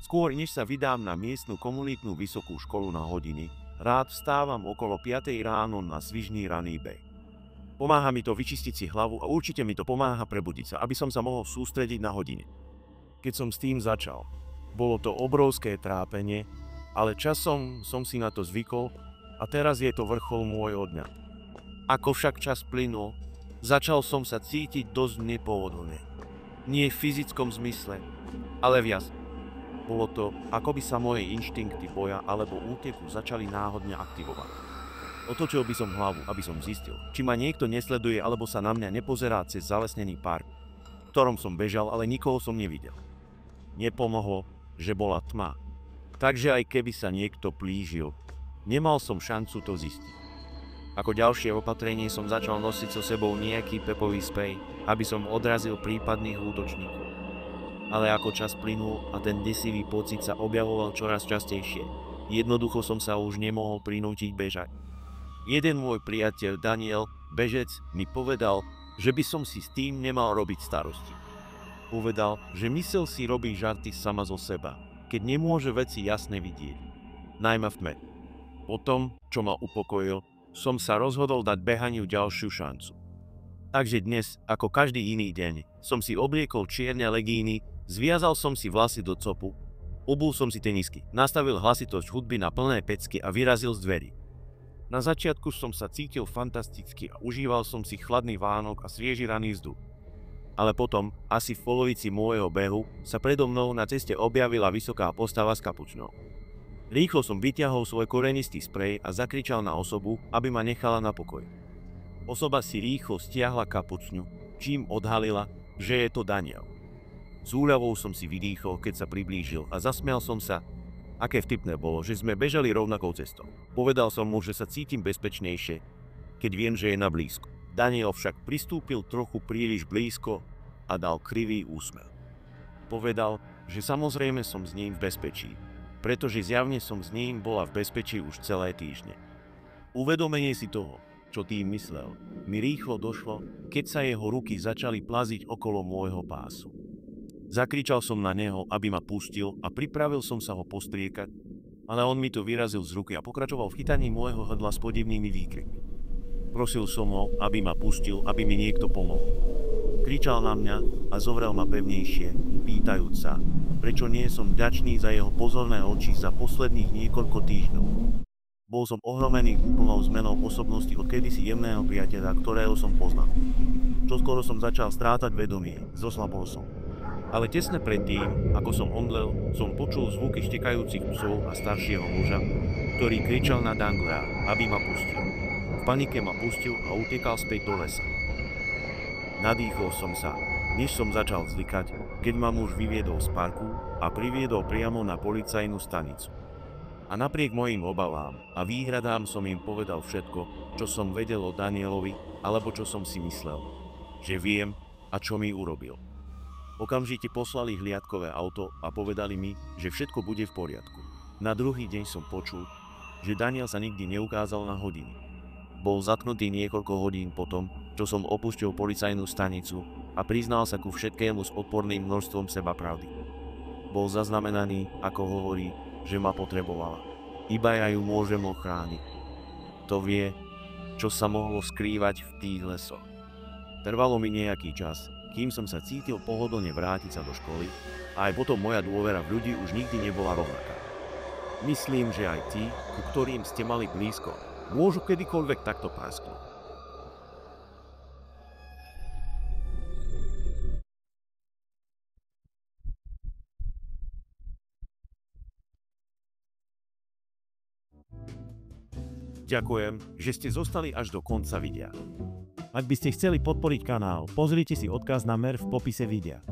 Skôr než sa vydám na miestnu komunitnú vysokú školu na hodiny, rád vstávam okolo 5 ráno na svižný raný beh. Pomáha mi to vyčistiť si hlavu a určite mi to pomáha prebudiť sa, aby som sa mohol sústrediť na hodiny. Keď som s tým začal, bolo to obrovské trápenie, ale časom som si na to zvykol a teraz je to vrchol môjho dňa. Ako však čas plynul, začal som sa cítiť dosť nepohodlne. Nie v fyzickom zmysle, ale viac. Bolo to, ako by sa moje inštinkty boja alebo úteku začali náhodne aktivovať. Otočil by som hlavu, aby som zistil, či ma niekto nesleduje alebo sa na mňa nepozerá cez zalesnený park, v ktorom som bežal, ale nikoho som nevidel. Nepomohlo, že bola tma. Takže aj keby sa niekto plížil, nemal som šancu to zistiť. Ako ďalšie opatrenie som začal nosiť so sebou nejaký pepový sprej, aby som odrazil prípadných útočníkov. Ale ako čas plynul a ten desivý pocit sa objavoval čoraz častejšie, jednoducho som sa už nemohol prinútiť bežať. Jeden môj priateľ Daniel, bežec, mi povedal, že by som si s tým nemal robiť starosti. Povedal, že mysel si robí žarty sama zo seba, keď nemôže veci jasne vidieť, najmä v tme. Po tom, čo ma upokojil, som sa rozhodol dať behaniu ďalšiu šancu. Takže dnes, ako každý iný deň, som si obliekol čierne legíny, zviazal som si vlasy do copu, obul som si tenisky, nastavil hlasitosť hudby na plné pecky a vyrazil z dverí. Na začiatku som sa cítil fantasticky a užíval som si chladný Vánok a svieži raný vzduch. Ale potom, asi v polovici môjho behu, sa predo mnou na ceste objavila vysoká postava s kapučnou. Rýchlo som vyťahol svoj korenistý sprej a zakričal na osobu, aby ma nechala na pokoji. Osoba si rýchlo stiahla kapučňu, čím odhalila, že je to Daniel. S úľavou som si vydýchol, keď sa priblížil a zasmial som sa. Aké vtipné bolo, že sme bežali rovnakou cestou. Povedal som mu, že sa cítim bezpečnejšie, keď viem, že je na blízko. Daniel však pristúpil trochu príliš blízko a dal krivý úsmev. Povedal, že samozrejme som s ním v bezpečí, pretože zjavne som s ním bola v bezpečí už celé týždne. Uvedomenie si toho, čo tým myslel, mi rýchlo došlo, keď sa jeho ruky začali plaziť okolo môjho pásu. Zakričal som na neho, aby ma pustil a pripravil som sa ho postriekať, ale on mi to vyrazil z ruky a pokračoval v chytaní môjho hrdla s podivnými výkrikmi. Prosil som ho, aby ma pustil, aby mi niekto pomohol. Kričal na mňa a zovrel ma pevnejšie, pýtajúc sa, prečo nie som vďačný za jeho pozorné oči za posledných niekoľko týždňov. Bol som ohromený úplnou zmenou osobnosti od kedysi jemného priateľa, ktorého som poznal. Čoskoro som začal strátať vedomie, zoslabol som. Ale tesne predtým, ako som omdlel, som počul zvuky štekajúcich psov a staršieho muža, ktorý kričal na Danglea, aby ma pustil. V panike ma pustil a utekal späť do lesa. Nadýchol som sa, než som začal zvykať, keď ma muž vyviedol z parku a priviedol priamo na policajnú stanicu. A napriek mojim obavám a výhradám som im povedal všetko, čo som vedel o Danielovi, alebo čo som si myslel, že viem a čo mi urobil. Okamžite poslali hliadkové auto a povedali mi, že všetko bude v poriadku. Na druhý deň som počul, že Daniel sa nikdy neukázal na hodiny. Bol zatknutý niekoľko hodín potom, čo som opustil policajnú stanicu a priznal sa ku všetkému s odporným množstvom sebapravdy. Bol zaznamenaný, ako hovorí, že ma potrebovala. Iba ja ju môžem ochrániť. To vie, čo sa mohlo skrývať v tých lesoch. Trvalo mi nejaký čas, kým som sa cítil pohodlne vrátiť sa do školy a aj potom moja dôvera v ľudí už nikdy nebola rovnaká. Myslím, že aj tí, ku ktorým ste mali blízko, môžu kedykoľvek takto prasknúť. Ďakujem, že ste zostali až do konca videa. Ak by ste chceli podporiť kanál, pozrite si odkaz na mer v popise videa.